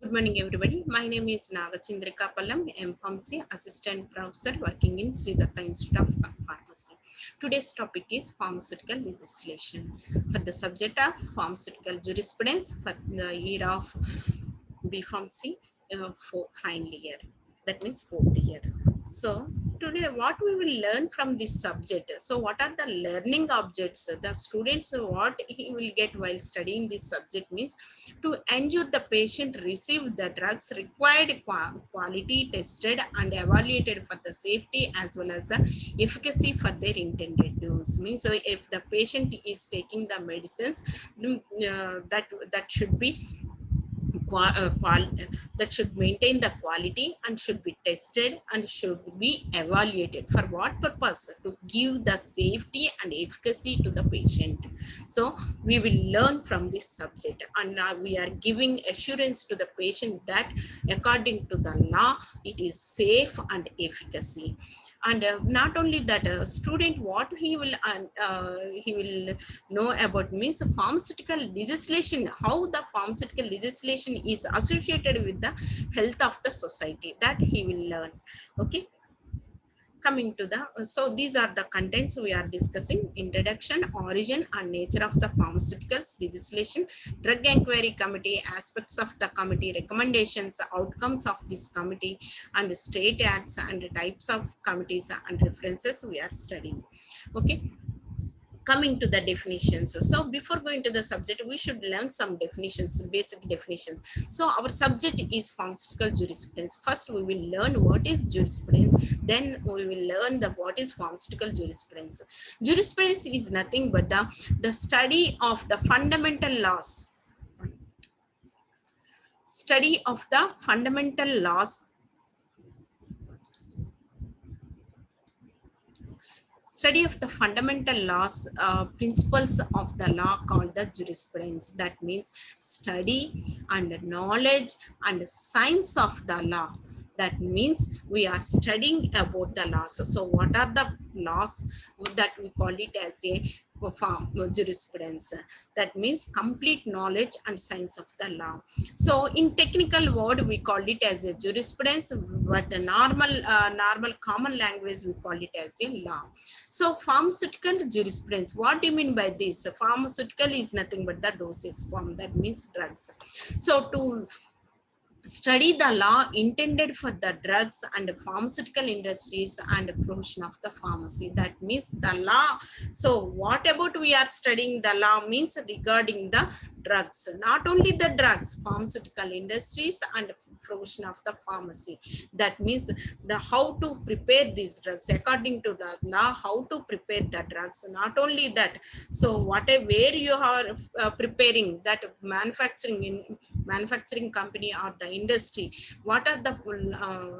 Good morning, everybody. My name is Nagachandrika Pallam, MPharmacy Assistant Professor working in Sri Datta Institute of Pharmacy. Today's topic is pharmaceutical legislation. For the subject of pharmaceutical jurisprudence for the year of BPharmacy for final year. That means fourth year. So today what we will learn from this subject. So what are the learning objects? The students, what he will get while studying this subject means to ensure the patient receive the drugs required quality tested and evaluated for the safety as well as the efficacy for their intended use. Means so if the patient is taking the medicines, that should be that should maintain the quality and should be tested and should be evaluated. For what purpose? To give the safety and efficacy to the patient. So we will learn from this subject, and now we are giving assurance to the patient that according to the law it is safe and efficacy. And not only that, student what he will know about means pharmaceutical legislation, how the pharmaceutical legislation is associated with the health of the society, that he will learn. Okay, coming to the so these are the contents we are discussing: introduction, origin and nature of the pharmaceuticals legislation, drug inquiry committee, aspects of the committee, recommendations, outcomes of this committee, and state acts and types of committees and references we are studying. Okay, coming to the definitions. So before going to the subject, we should learn some definitions, basic definitions. So our subject is pharmaceutical jurisprudence. First we will learn what is jurisprudence, then we will learn the what is pharmaceutical jurisprudence. Jurisprudence is nothing but the study of the fundamental laws, study of the fundamental laws, study of the fundamental laws, principles of the law called the jurisprudence. That means study and knowledge and science of the law. That means we are studying about the laws. So what are the laws? That we call it as a jurisprudence. That means complete knowledge and science of the law. So in technical word we call it as a jurisprudence, but the normal common language we call it as a law. So pharmaceutical jurisprudence, what do you mean by this? Pharmaceutical is nothing but the dosage form, that means drugs. So to study the law intended for the drugs and pharmaceutical industries and profession of the pharmacy. That means the law. So what about we are studying the law means regarding the drugs, not only the drugs, pharmaceutical industries and profession of the pharmacy. That means the how to prepare these drugs according to the law, how to prepare the drugs. Not only that, so whatever where you are preparing, that manufacturing company or the industry, what are the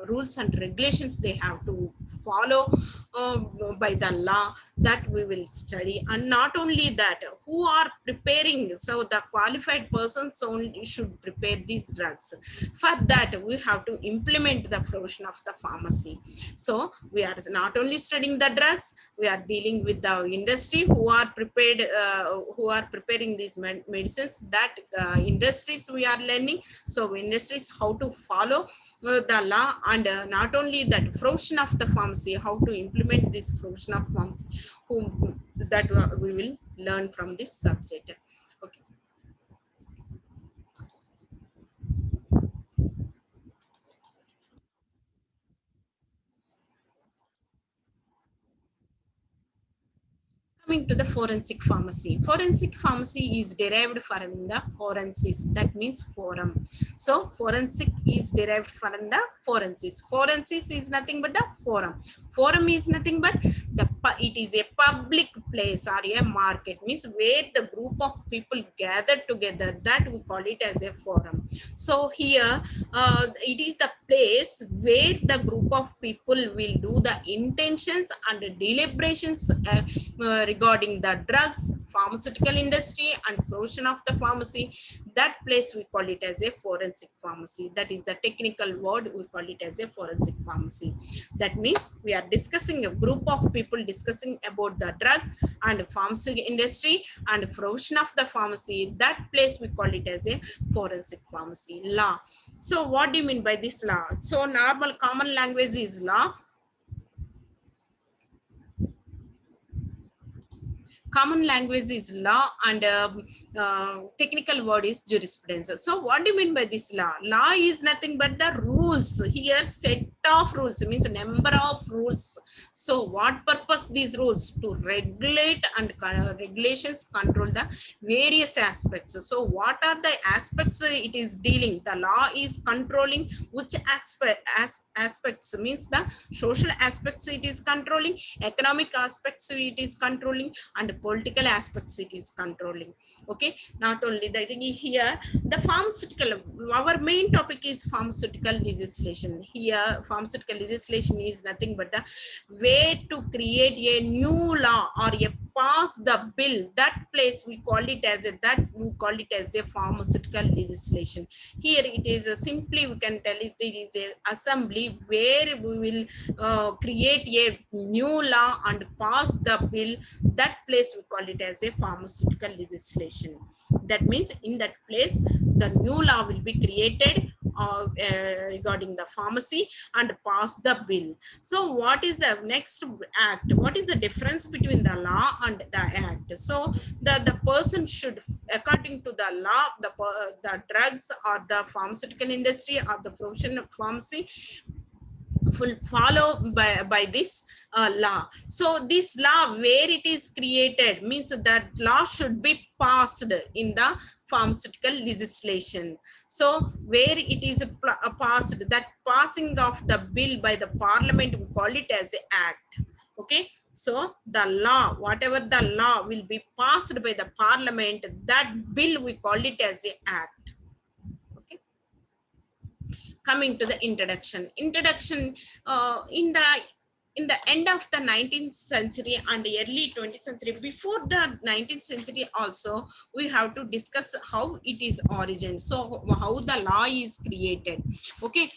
rules and regulations they have to follow uh, by the law, that we will study. And not only that, who are preparing, so the qualified persons only should prepare these drugs. For that we have to implement the profession of the pharmacy. So we are not only studying the drugs, we are dealing with the industry who are prepared, who are preparing these medicines. That industries we are learning. So industries how to follow the law, and not only that, profession of the pharmacy, how to implement this profession of pharmacy, who that we will learn from this subject. Okay, coming to the forensic pharmacy. Forensic pharmacy is derived from the forensis, that means forum. So forensic is derived from the forensis. Forensis is nothing but the forum. Forum is nothing but it is a public place or a market, means where the group of people gather together, that we call it as a forum. So here it is the place where the group of people will do the intentions and deliberations regarding the drugs, pharmaceutical industry and profession of the pharmacy. That place we call it as a forensic pharmacy. That is the technical word, we call it as a forensic pharmacy. That means we are discussing, a group of people discussing about the drug and pharmacy industry and profession of the pharmacy. That place we call it as a forensic pharmacy law. So what do you mean by this law? So normal common language is law. Common language is law, and technical word is jurisprudence. So what do you mean by this law? Law is nothing but the rules. Here set of rules means a number of rules. So what purpose these rules? To regulate, and regulations control the various aspects. So what are the aspects it is dealing? The law is controlling which aspects means the social aspects it is controlling, economic aspects it is controlling, and political aspects it is controlling. Okay, not only that, I think here the pharmaceutical, our main topic is pharmaceutical legislation. Here pharmaceutical legislation is nothing but the way to create a new law or a pass the bill. That place we call it as a pharmaceutical legislation. Here it is simply we can tell it is a assembly where we will create a new law and pass the bill. That place we call it as a pharmaceutical legislation. That means in that place the new law will be created regarding the pharmacy and pass the bill. So what is the next act? What is the difference between the law and the act? So the person should, according to the law, the drugs or the pharmaceutical industry or the profession of pharmacy follow by this law. So this law where it is created means that law should be passed in the pharmaceutical legislation. So where it is passed, that passing of the bill by the parliament, we call it as an act. Okay, so the law, whatever the law will be passed by the parliament, that bill we call it as an act. Coming to the introduction, in the end of the 19th century and early 20th century, before the 19th century also, we have to discuss how it is origin. So how the law is created. Okay.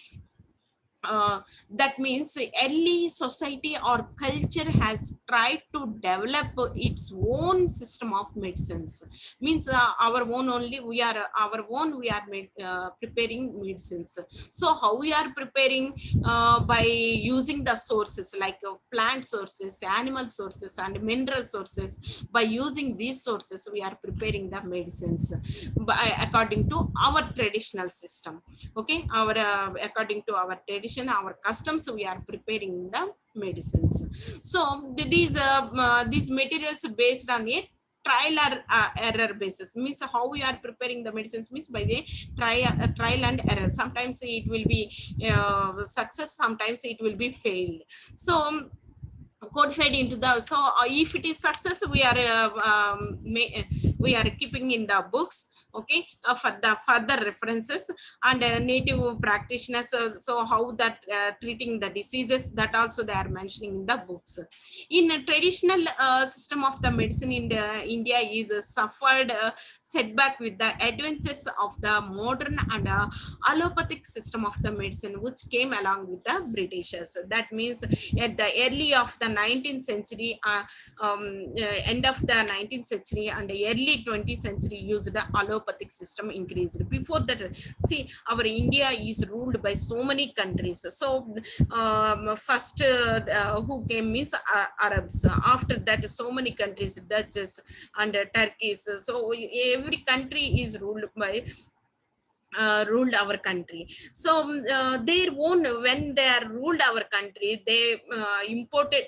That means early society or culture has tried to develop its own system of medicines. Means our own only, we are preparing medicines. So how we are preparing? By using the sources like plant sources, animal sources, and mineral sources. By using these sources, we are preparing the medicines according to our traditional system. Okay, according to our tradition, our customs, we are preparing the medicines. So these materials based on a trial or error basis. Means how we are preparing the medicines means by the trial and error. Sometimes it will be success, sometimes it will be failed. So codified into the, so if it is success, we are keeping in the books. Okay, for the further references, and native practitioners, so how that treating the diseases, that also they are mentioning in the books. In a traditional system of the medicine in India is suffered setback with the advances of the modern and allopathic system of the medicine, which came along with the Britishers. That means at the early of the 19th century, end of the 19th century and early 20th century, used the allopathic system increased. Before that, see, our India is ruled by so many countries. So first who came means Arabs. After that, so many countries, Dutches and Turkeys. So every country is ruled by ruled our country. So their own, when they are ruled our country, they imported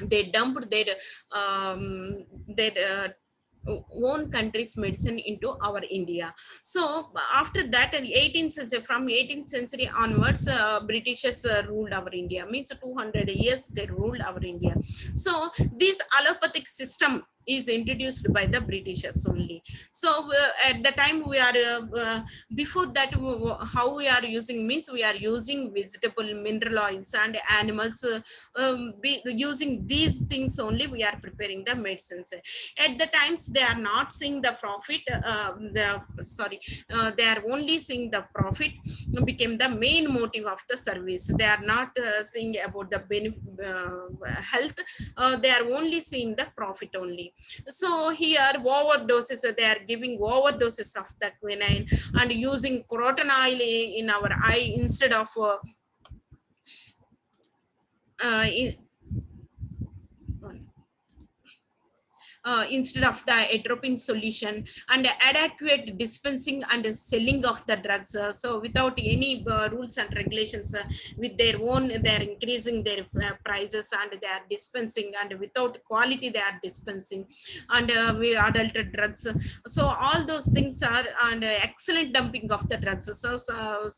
they dumped their own country's medicine into our India. So after that, in 18th century, from 18th century onwards, Britishers ruled our India. Means 200 years they ruled our India. So this allopathic system is introduced by the Britishers only. So at the time we are before that, how we are using means we are using vegetable, mineral oils and animals, using these things only we are preparing the medicines. At the times they are not seeing the profit, they are only seeing the profit became the main motive of the service. They are not seeing about the health, they are only seeing the profit only. So here overdoses, they are giving overdoses of the quinine and using croton oil in our eye instead of in, instead of the atropine solution, and adequate dispensing and selling of the drugs. So without any rules and regulations, with their own, they are increasing their prices and they are dispensing, and without quality they are dispensing, and we adulterated drugs. So all those things are, and excellent dumping of the drugs.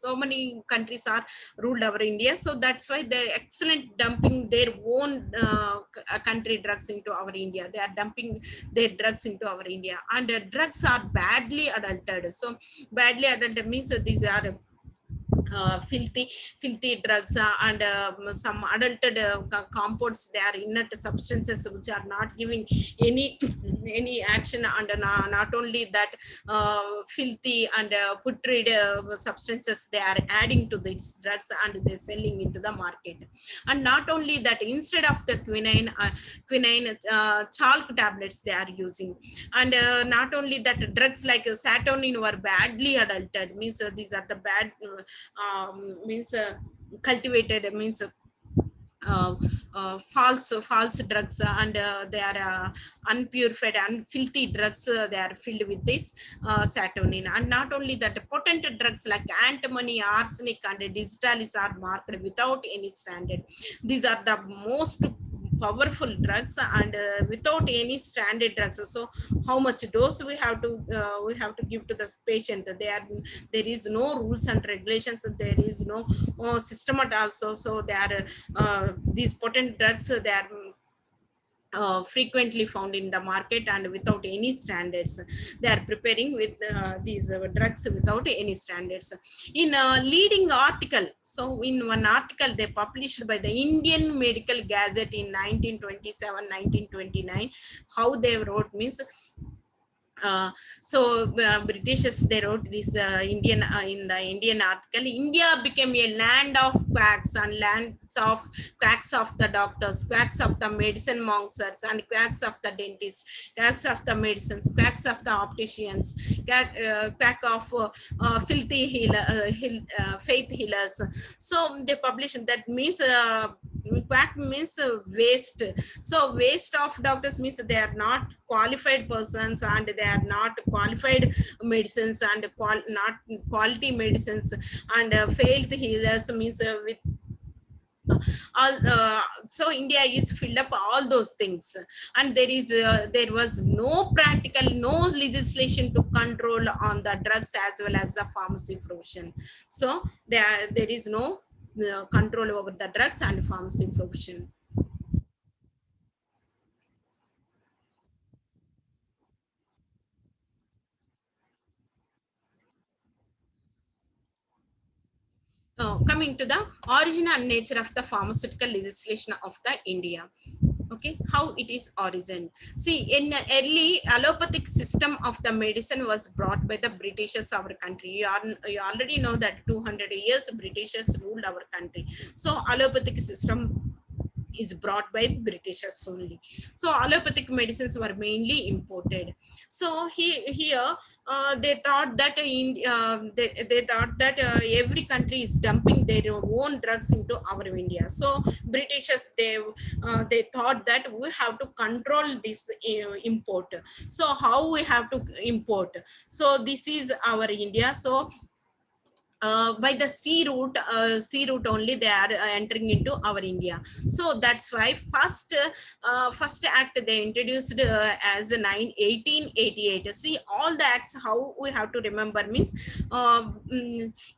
So many countries are ruled over India, so that's why they excellent dumping their own country drugs into our India. They are dumping their drugs into our India, and drugs are badly adulterated. So badly adulterated means these are filthy drugs, and some adulterated compounds. They are inert substances which are not giving any any action, and not only that, filthy and putrid substances they are adding to these drugs and they're selling into the market. And not only that, instead of the quinine, chalk tablets they are using. And not only that, drugs like saturnin were badly adulterated, means these are the bad means cultivated, means false drugs, and they are unpurified and filthy drugs, they are filled with this saturnin. And not only that, potent drugs like antimony, arsenic and digitalis are marked without any standard. These are the most powerful drugs, and without any standard drugs. So how much dose we have to give to the patient, there is no rules and regulations, there is no system at also. So they are these potent drugs, they are frequently found in the market, and without any standards they are preparing with these drugs without any standards. In a leading article, so in one article they published by the Indian Medical Gazette in 1927 1929, how they wrote means, Britishers, they wrote this Indian in the Indian article, India became a land of quacks, and lands of quacks of the doctors, quacks of the medicine monsters, and quacks of the dentists, quacks of the medicines, quacks of the opticians, quack of filthy faith healers. So they published that means quack means waste. So waste of doctors means they are not qualified persons, and they are not qualified medicines, and not quality medicines, and failed healers means with all. So India is filled up all those things, and there was no practical, no legislation to control on the drugs as well as the pharmacy profession. So there is no control over the drugs and pharmacy profession. Coming to the origin and nature of the pharmaceutical legislation of the India. Okay, how it is origin. See, in early allopathic system of the medicine was brought by the Britishers our country. You already know that 200 years Britishers ruled our country. So allopathic system is brought by Britishers only. So allopathic medicines were mainly imported. So here they thought that they thought that every country is dumping their own drugs into our India. So Britishers, they thought that we have to control this import. So how we have to import? So this is our India. So by the sea route only they are entering into our India. So that's why first act they introduced as 1888. See all the acts how we have to remember means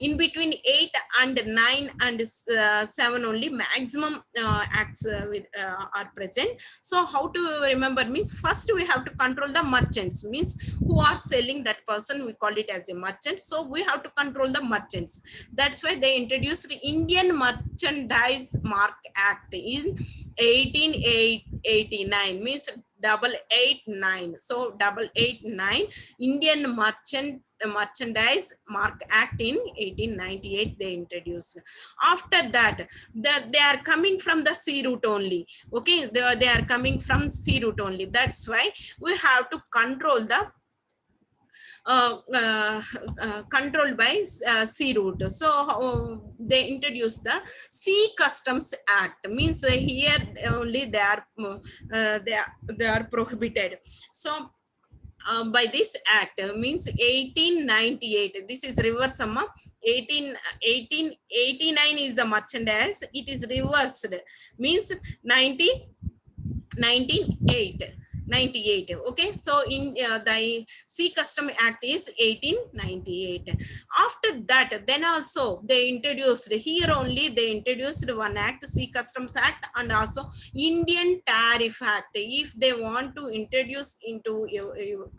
in between 8 and 9 and 7 only maximum acts are present. So how to remember means first we have to control the merchants, means who are selling that person, we call it as a merchant. So we have to control the merchants. That's why they introduced Indian Merchandise Mark Act in 1889, means 889. So 889 Indian Merchandise Mark Act in 1898 they introduced. After that, they are coming from the sea route only. Okay, they are coming from sea route only. That's why we have to control the controlled by sea route. So they introduced the Sea Customs Act, means here only they are prohibited. So by this act means 1898, this is reverse summa. 1889 is the merchandise, it is reversed, means 1998. Okay, so in the Sea Custom Act is 1898. After that, then also they introduced, here only they introduced one act, Sea Customs Act, and also Indian Tariff Act. If they want to introduce into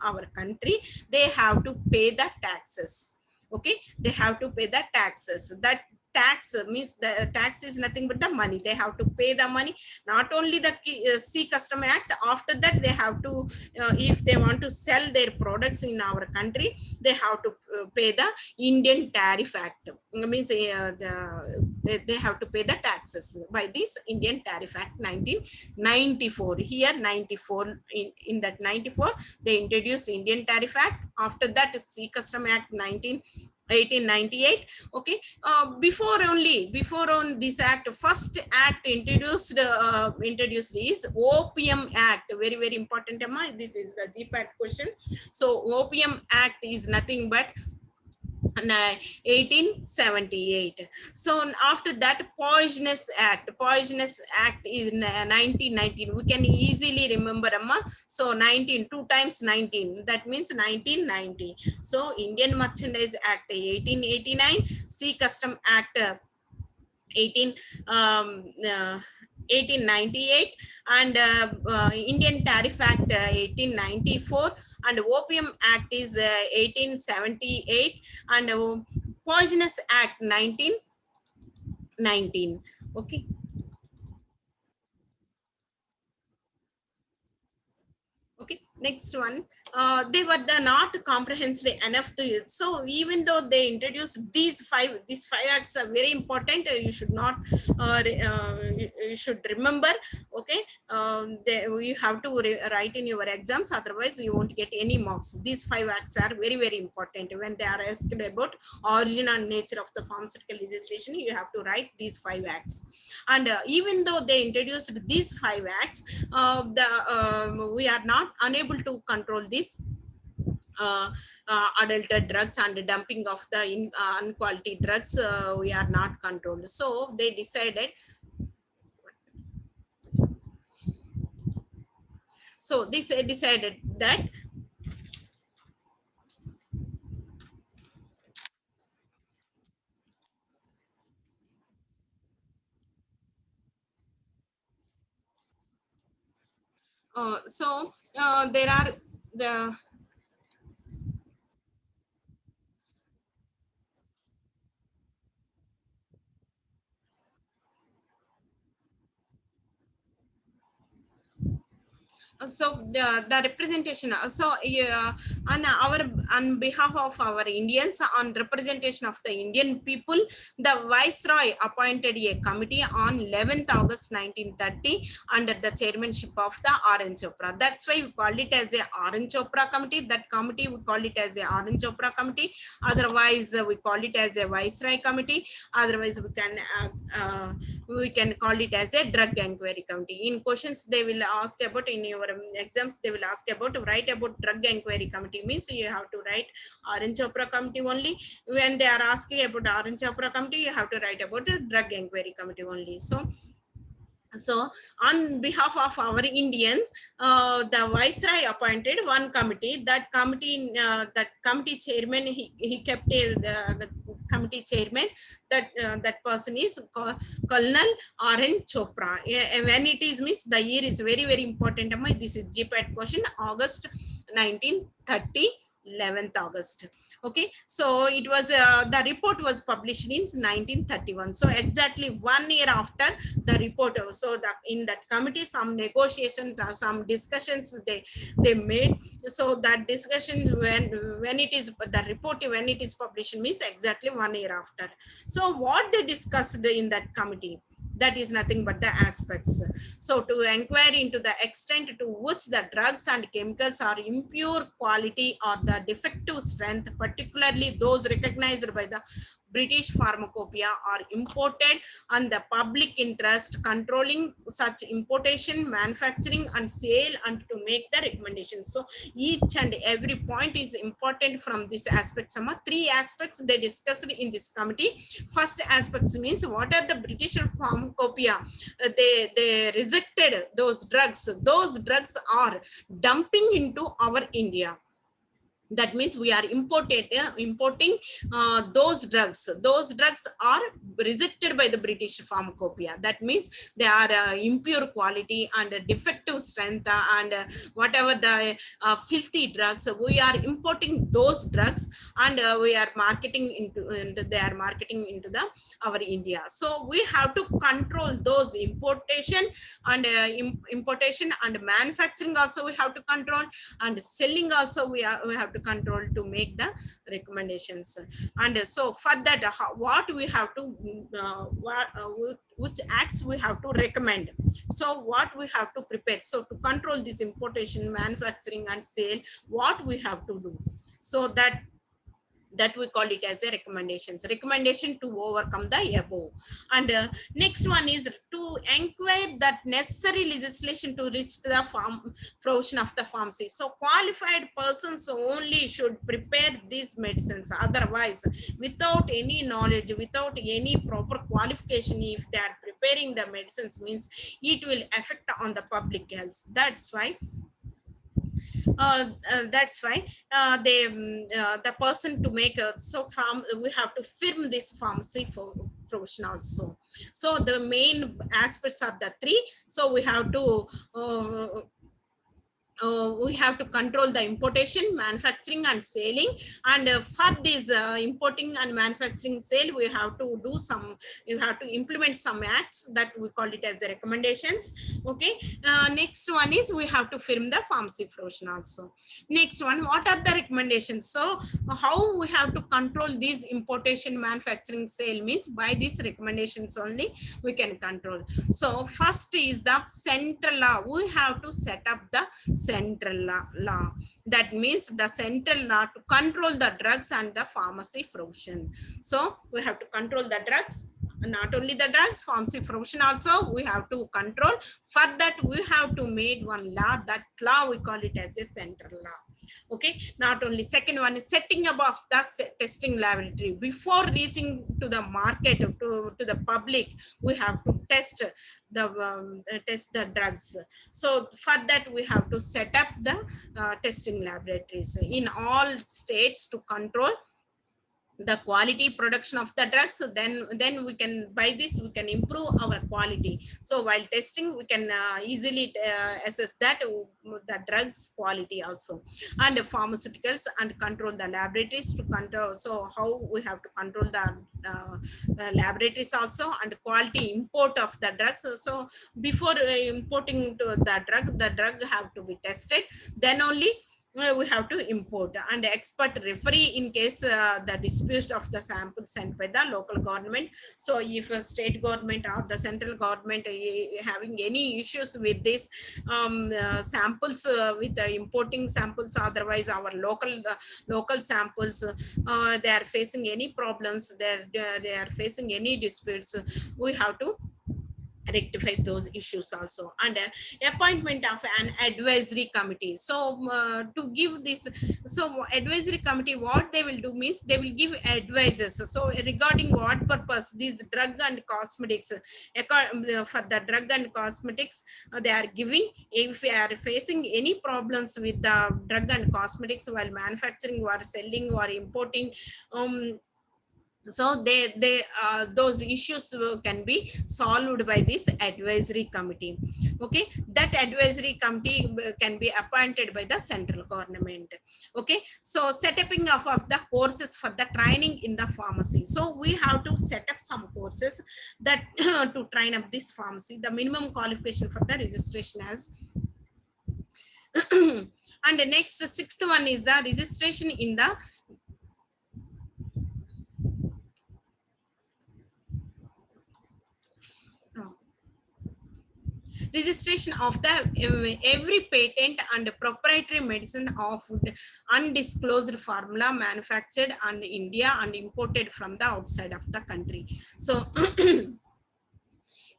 our country, they have to pay the taxes. Okay, they have to pay the taxes. That tax means the tax is nothing but the money. They have to pay the money. Not only the Sea Custom Act, after that they have to, if they want to sell their products in our country, they have to pay the Indian Tariff Act. It means they have to pay the taxes by this Indian Tariff Act 1994. Here 94, in that 94 they introduced Indian Tariff Act. After that is Sea Custom Act 1898. Okay, before on this act, first act introduced is Opium Act. Very important, Amma. This is the GPAT question. So Opium Act is nothing but 1878. So after that, Poisonous Act is 1919. We can easily remember, Amma. So 19, 2 times 19, that means 1990. So Indian Merchandise Act 1889, Sea Custom Act 1898, and Indian Tariff Act 1894, and Opium Act is 1878, and Poisonous Act 1919. Okay. Okay, next one. They were not comprehensive enough to, so even though they introduced these five acts are very important. You should not you should remember. Okay, you have to write in your exams, otherwise you won't get any marks. These 5 acts are very important. When they are asked about origin and nature of the pharmaceutical legislation, you have to write these 5 acts. And even though they introduced these 5 acts, we are not unable to control this adulterated drugs and dumping of the unquality drugs. We are not controlled. So they decided, decided that there are the the representation. So on behalf of our Indians, on representation of the Indian people, the Viceroy appointed a committee on 11th August 1930 under the chairmanship of the R.N. Chopra. That's why we call it as a R.N. Chopra committee. That committee we call it as a R.N. Chopra committee. Otherwise we call it as a Viceroy committee. Otherwise we can call it as a drug inquiry committee. In questions they will ask about in your our exams, they will ask about, write about drug inquiry committee, means you have to write Orange Chopra committee only. When they are asking about Orange Chopra committee, you have to write about the drug inquiry committee only. So on behalf of our Indians, the Viceroy appointed one committee. That committee chairman, he kept the committee chairman. That person is Colonel Orange Chopra. When it is, means the year is very, very important. This is GPAT question, August 1930. 11th August. Okay, so it was the report was published in 1931. So exactly 1 year after the report. So in that committee, some negotiation, some discussions they made. So that discussion, when it is the report, when it is published, means exactly 1 year after. So what they discussed in that committee, that is nothing but the aspects. So to inquire into the extent to which the drugs and chemicals are impure quality or the defective strength, particularly those recognized by the British Pharmacopoeia, are imported, and the public interest controlling such importation, manufacturing and sale, and to make the recommendations. So each and every point is important from this aspect. Some 3 aspects they discussed in this committee. First aspects means what are the British Pharmacopoeia, they rejected those drugs. Those drugs are dumping into our India. That means we are importing those drugs. Those drugs are rejected by the British Pharmacopoeia. That means they are impure quality and defective strength, and whatever the filthy drugs, we are importing those drugs, and we are marketing into, and they are marketing into the our India. So we have to control those importation and importation and manufacturing also we have to control, and selling also we have to control to make the recommendations. And so for that, what we have to which acts we have to recommend, so what we have to prepare, so to control this importation, manufacturing and sale, what we have to do, so that we call it as a recommendation to overcome the above. And next one is to inquire that necessary legislation to reach the fruition of the pharmacy. So qualified persons only should prepare these medicines. Otherwise, without any knowledge, without any proper qualification, if they are preparing the medicines, means it will affect on the public health. That's why the person to make a, so farm, we have to firm this pharmacy for profession also. So the main aspects are the 3. So we have to control the importation, manufacturing and selling. And for this importing and manufacturing sale, we have to do some, you have to implement some acts that we call it as the recommendations. Okay, next one is we have to firm the pharmacy profession also. Next one, what are the recommendations? So how we have to control these importation, manufacturing, sale, means by these recommendations only we can control. So first is the central law. We have to set up the central law. That means the central law to control the drugs and the pharmacy profession. So we have to control the drugs, not only the drugs, pharmacy profession also we have to control. For that we have to make one law. That law we call it as a central law. Okay, not only. Second one is setting up of the testing laboratory. Before reaching to the market, to the public, we have to test the drugs. So for that we have to set up the testing laboratories in all states to control the quality production of the drugs. So then we can, by this we can improve our quality. So while testing we can easily assess that the drugs quality also. And pharmaceuticals, and control the laboratories to control. So how we have to control the laboratories also, and quality import of the drugs. So before importing to the drug have to be tested, then only we have to import. And expert referee in case the dispute of the sample sent by the local government. So if a state government or the central government having any issues with this samples, with importing samples, otherwise our local samples, they are facing any problems, they are facing any disputes, we have to rectify those issues also. And appointment of an advisory committee. So to give this, so advisory committee, what they will do means they will give advices. So regarding what purpose these drug and cosmetics, for the drug and cosmetics, they are giving, if they are facing any problems with the drug and cosmetics while manufacturing or selling or importing, so they those issues can be solved by this advisory committee. Okay, that advisory committee can be appointed by the central government. Okay, so setting of the courses for the training in the pharmacy. So we have to set up some courses that to train up this pharmacy. The minimum qualification for the registration as and the next sixth one is the registration in the registration of the every patent and proprietary medicine of undisclosed formula manufactured in India and imported from the outside of the country. So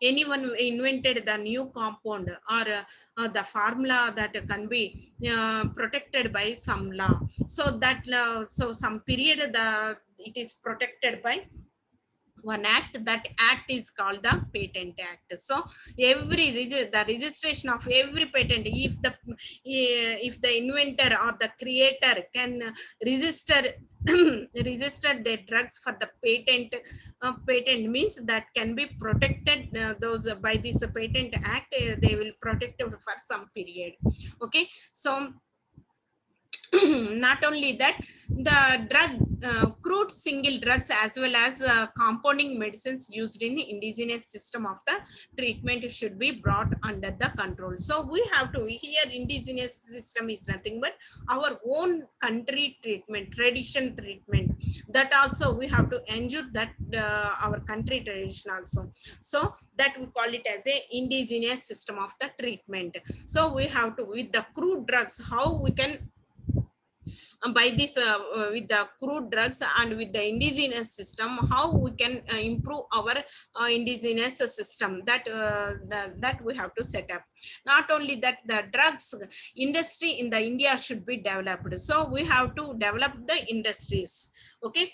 anyone invented the new compound or the formula that can be protected by some law, so that so some period it is protected by one act. That act is called the patent act. So every the registration of every patent, if the inventor or the creator can register register their drugs for the patent, patent means that can be protected, those by this patent act, they will protect it for some period. Okay, so not only that, the drug crude single drugs as well as compounding medicines used in indigenous system of the treatment should be brought under the control. So we have to, here indigenous system is nothing but our own country treatment, tradition treatment, that also we have to ensure that our country tradition also, so that we call it as a indigenous system of the treatment. So we have to, with the crude drugs, how we can by this with the crude drugs and with the indigenous system, how we can improve our indigenous system, that we have to set up. Not only that, the drugs industry in the India should be developed, so we have to develop the industries. Okay,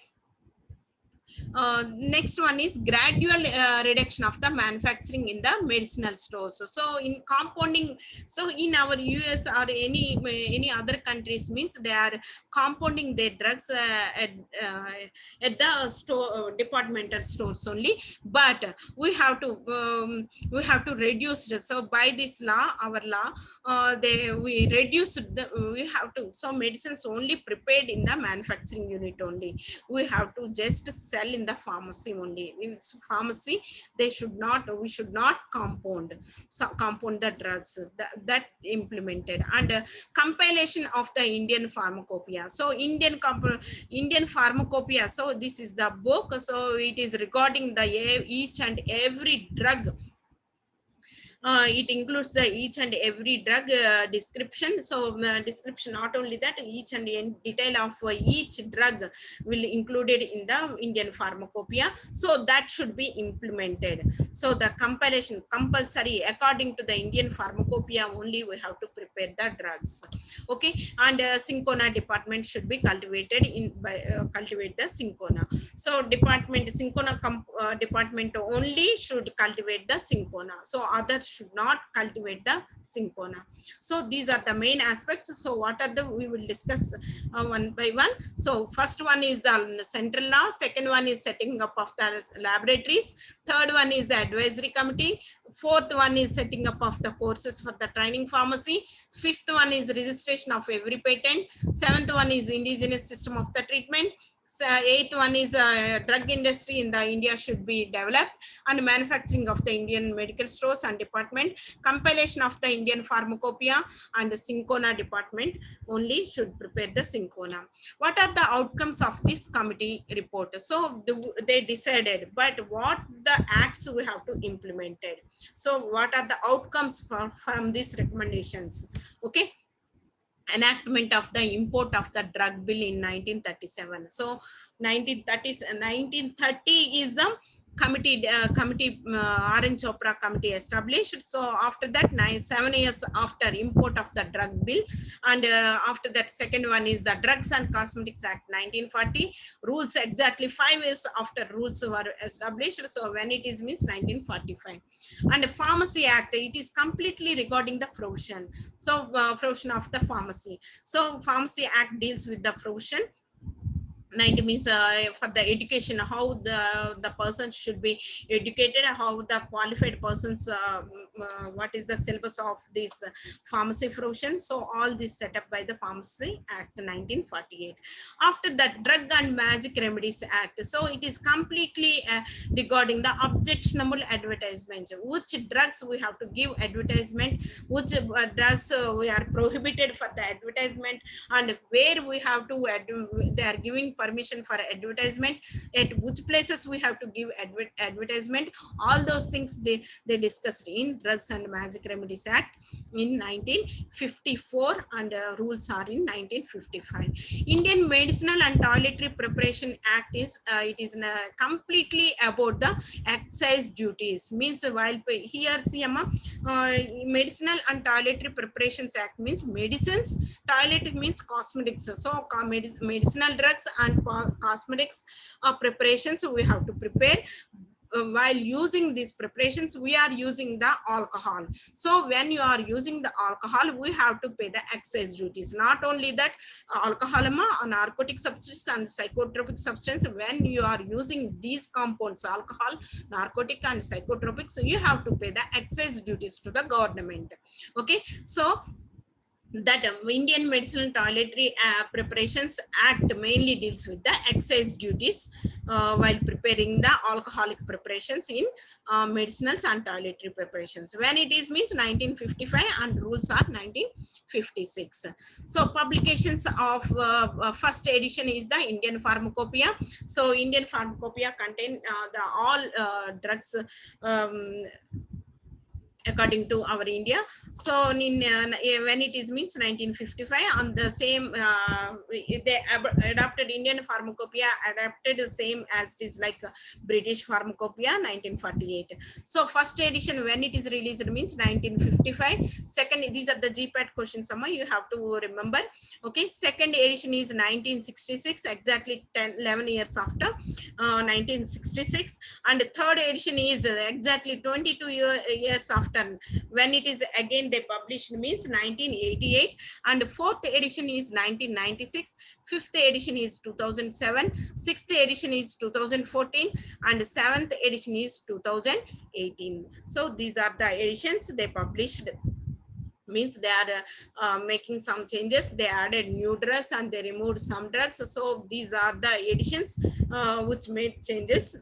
next one is gradual reduction of the manufacturing in the medicinal stores. So in compounding, so in our US or any other countries means they are compounding their drugs at the store, departmental stores only, but we have to reduce it. So by this law, our law, we reduce the, we have to, so medicines only prepared in the manufacturing unit only, we have to just sell in the pharmacy only. In pharmacy, they should not, we should not compound, so compound the drugs, that implemented. And compilation of the Indian pharmacopoeia. So Indian pharmacopoeia, so this is the book, so it is regarding the each and every drug. It includes the each and every drug description. So description, not only that, each and detail of each drug will included in the Indian pharmacopoeia, so that should be implemented. So the compilation compulsory, according to the Indian pharmacopoeia only we have to prepare the drugs. Okay, and Syncona department should be cultivated in by cultivate the Syncona. So department Syncona department only should cultivate the Syncona, so others should not cultivate the Syncona. So these are the main aspects. So what are the, we will discuss one by one. So first one is the central law, second one is setting up of the laboratories, third one is the advisory committee, fourth one is setting up of the courses for the training pharmacy, fifth one is registration of every patent, seventh one is indigenous system of the treatment, eighth one is drug industry in the India should be developed, and manufacturing of the Indian medical stores and department, compilation of the Indian pharmacopoeia, and the Syncona department only should prepare the Syncona. What are the outcomes of this committee report? So they decided, but what the acts we have to implement it. So what are the outcomes from these recommendations? Okay, enactment of the import of the drug bill in 1937. So 1930 is the Arun Chopra committee established. So after that, 7 years after import of the drug bill, and after that, second one is the Drugs and Cosmetics Act 1940. Rules exactly 5 years after rules were established. So when it is means 1945. And the Pharmacy Act, it is completely regarding the profession. So profession of the pharmacy. So Pharmacy Act deals with the profession. 90 means for the education, how the person should be educated, how the qualified persons, what is the syllabus of this pharmacy profession. So all this set up by the Pharmacy Act 1948. After that, Drug and Magic Remedies Act, so it is completely regarding the objectionable advertisement, which drugs we have to give advertisement, which drugs we are prohibited for the advertisement, and where we have to they are giving permission for advertisement, at which places we have to give advertisement. All those things they discussed in Drugs and Magic Remedies Act in 1954, and rules are in 1955. Indian Medicinal and Toiletry Preparation Act is it is completely about the excise duties. Means while here CMA Medicinal and Toiletry Preparations Act means medicines, toilet means cosmetics. So medicinal drugs and cosmetics preparations we have to prepare. While using these preparations, we are using the alcohol. So when you are using the alcohol, we have to pay the excise duties. Not only that, alcohol, a narcotic substance and psychotropic substance, when you are using these compounds, alcohol, narcotic and psychotropic, so you have to pay the excise duties to the government. Okay, so that Indian Medicinal Toiletry Preparations Act mainly deals with the excise duties while preparing the alcoholic preparations in medicinals and toiletry preparations. When it is means 1955, and rules are 1956. So publications of first edition is the Indian Pharmacopoeia. So Indian Pharmacopoeia contain the all drugs according to our India. So in when it is means 1955, on the same they adopted Indian Pharmacopoeia, adapted the same as it is like British Pharmacopoeia 1948. So first edition when it is released means 1955. Second, these are the GPAT questions, you have to remember. Okay, second edition is 1966, exactly 11 years after 1966. And third edition is exactly 22 years after when it is again they published means 1988. And fourth edition is 1996, fifth edition is 2007, sixth edition is 2014, and seventh edition is 2018. So these are the editions they published. Means they are making some changes, they added new drugs and they removed some drugs. So these are the editions which made changes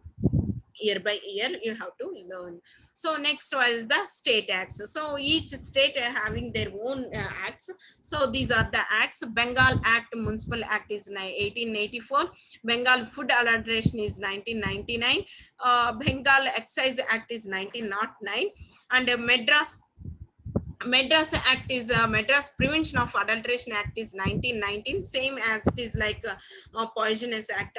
year by year, you have to learn. So next was the state acts. So each state having their own acts. So these are the acts. Bengal Act, Municipal Act is 1884. Bengal Food Adulteration is 1999. Bengal Excise Act is 1909. And Madras Act is Madras Prevention of Adulteration Act is 1919, same as it is like Poisonous Act.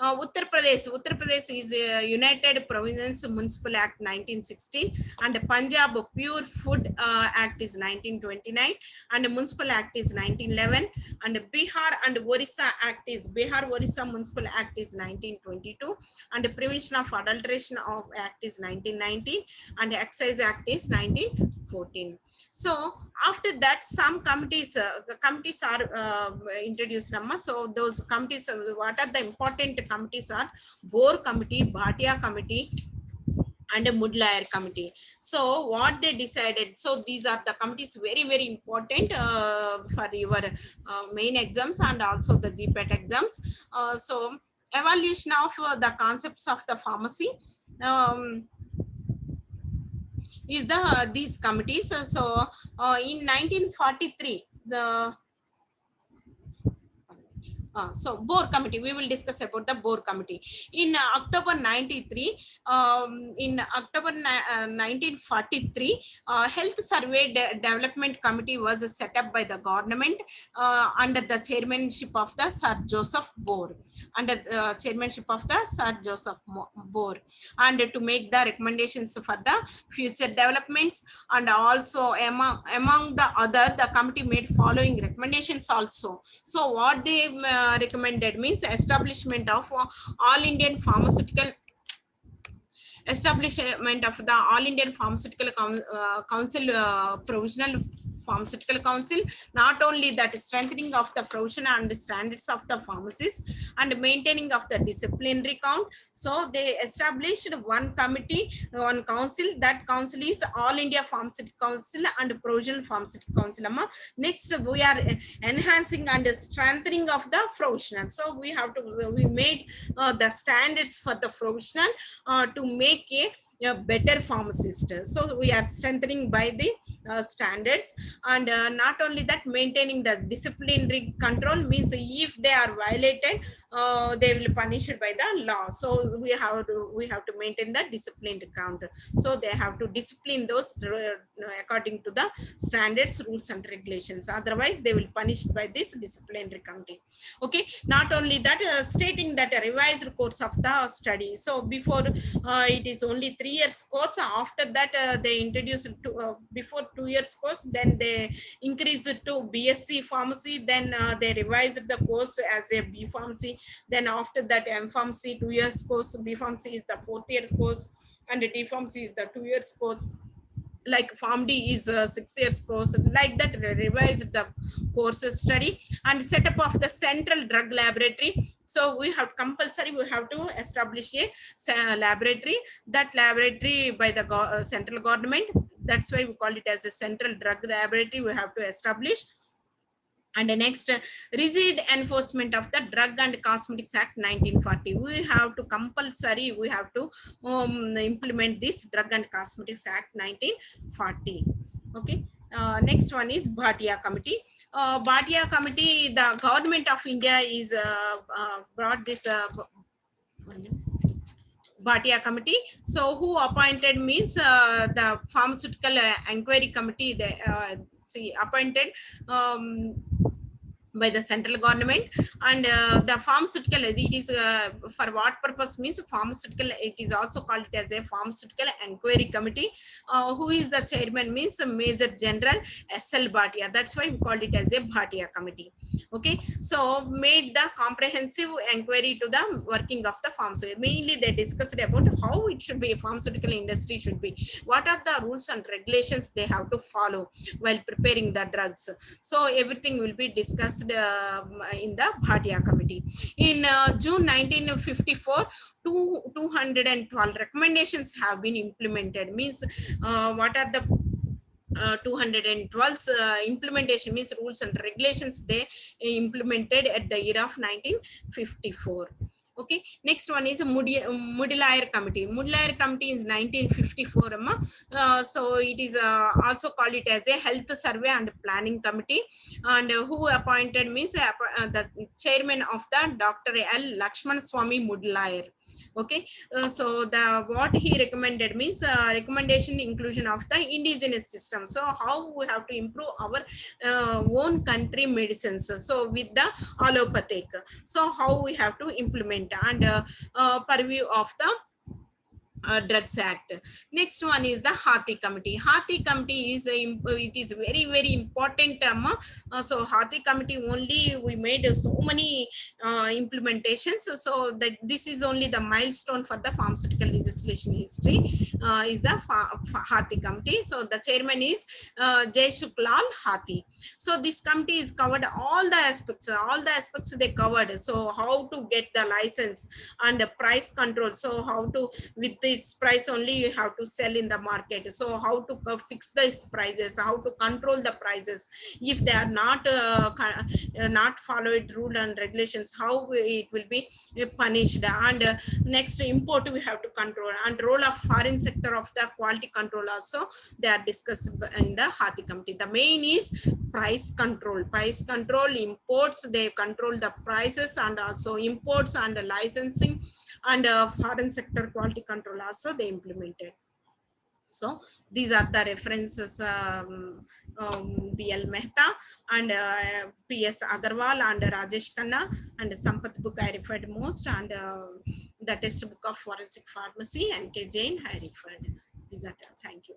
Uttar Pradesh is United Provinces Municipal Act 1916, and Punjab Pure Food Act is 1929, and Municipal Act is 1911, and Bihar and Orissa Act is Bihar Orissa Municipal Act is 1922, and Prevention of Adulteration of Act is 1919, and Excise Act is 1914. So after that, some committees are introduced. So those committees, what are the important committees are Boer Committee, Bhatia Committee, and a Mudliar Committee. So what they decided, so these are the committees very important for your main exams and also the GPAT exams. So evaluation of the concepts of the pharmacy is the these committees. So in 1943, So Bohr committee, we will discuss about the Bohr committee. In October 93, in October 1943, health survey development committee was set up by the government under the chairmanship of the Sir Joseph Bohr, under the chairmanship of the Sir Joseph Bohr, and to make the recommendations for the future developments. And also among the other, the committee made following recommendations also. So what they recommended means establishment of all Indian pharmaceutical, establishment of the All Indian Pharmaceutical Council, Provisional Pharmaceutical Council. Not only that, strengthening of the profession and standards of the pharmacists and maintaining of the disciplinary count. So they established one committee, one council. That council is All India Pharmaceutical Council and Provisional Pharmaceutical Council. Next, we are enhancing and strengthening of the professional. So we have to, we made the standards for the professional to make a better pharmacist. So we are strengthening by the standards, and not only that, maintaining the disciplinary control means if they are violated, they will be punished by the law. So we have to maintain the disciplined count. So they have to discipline those according to the standards, rules and regulations. Otherwise they will punish by this disciplinary counting. Okay, not only that, stating that a revised course of the study. So before it is only 3 years course. After that they introduced to before 2 years course, then they increased it to BSc pharmacy, then they revised the course as a B pharmacy, then after that M pharmacy 2 years course, B pharmacy is the 4th year course, and D pharmacy is the 2 years course, like PharmD is a 6 years course. Like that, revised the courses study and setup of the central drug laboratory. So we have compulsory, we have to establish a laboratory. That laboratory by the central government, that's why we call it as a central drug laboratory, we have to establish. And the next, rigid enforcement of the Drug and Cosmetics Act 1940. We have to compulsory, we have to implement this Drug and Cosmetics Act 1940. Okay. Next one is Bhatia Committee. Bhatia Committee, the government of India is brought this Bhatia Committee. So who appointed means the Pharmaceutical Inquiry Committee, they appointed by the central government. And the pharmaceutical, it is for what purpose means pharmaceutical, it is also called it as a Pharmaceutical Inquiry Committee. Who is the chairman means Major General S.L. Bhatia. That's why we called it as a Bhatia Committee. Okay, so made the comprehensive inquiry to the working of the pharmaceutical. Mainly they discussed about how it should be, pharmaceutical industry should be, what are the rules and regulations they have to follow while preparing the drugs. So everything will be discussed in the Bhatia Committee. In June 1954, 212 recommendations have been implemented. Means what are the 212 implementation means rules and regulations they implemented at the year of 1954. Okay, next one is Mudaliar Committee. Mudaliar Committee is 1954. So it is also called it as a Health Survey and Planning Committee. And who appointed means the chairman of the Dr. L. Lakshman Swamy Mudaliar. Okay, so the what he recommended means recommendation inclusion of the indigenous system. So how we have to improve our own country medicines. So with the allopathic, so how we have to implement, and purview of the Drugs Act. Next one is the Hathi Committee. Hathi Committee is it is very, very important. So Hathi Committee only we made so many implementations. So that this is only the milestone for the pharmaceutical legislation history is the Hathi Committee. So the chairman is Jai Shuklal Hathi. So this committee is covered all the aspects they covered. So how to get the license and the price control. So how to, with its price only you have to sell in the market. So how to fix these prices, how to control the prices. If they are not followed rule and regulations, how it will be punished. And next, import we have to control, and role of foreign sector of the quality control also they are discussed in the Hathi Committee. The main is price control imports, they control the prices, and also imports and licensing, and foreign sector quality control also they implemented. So these are the references, B.L. Mehta and P.S. Agarwal and Rajesh Khanna, and Sampath book I referred most, and the test book of forensic pharmacy and K. Jain I referred. These are, thank you.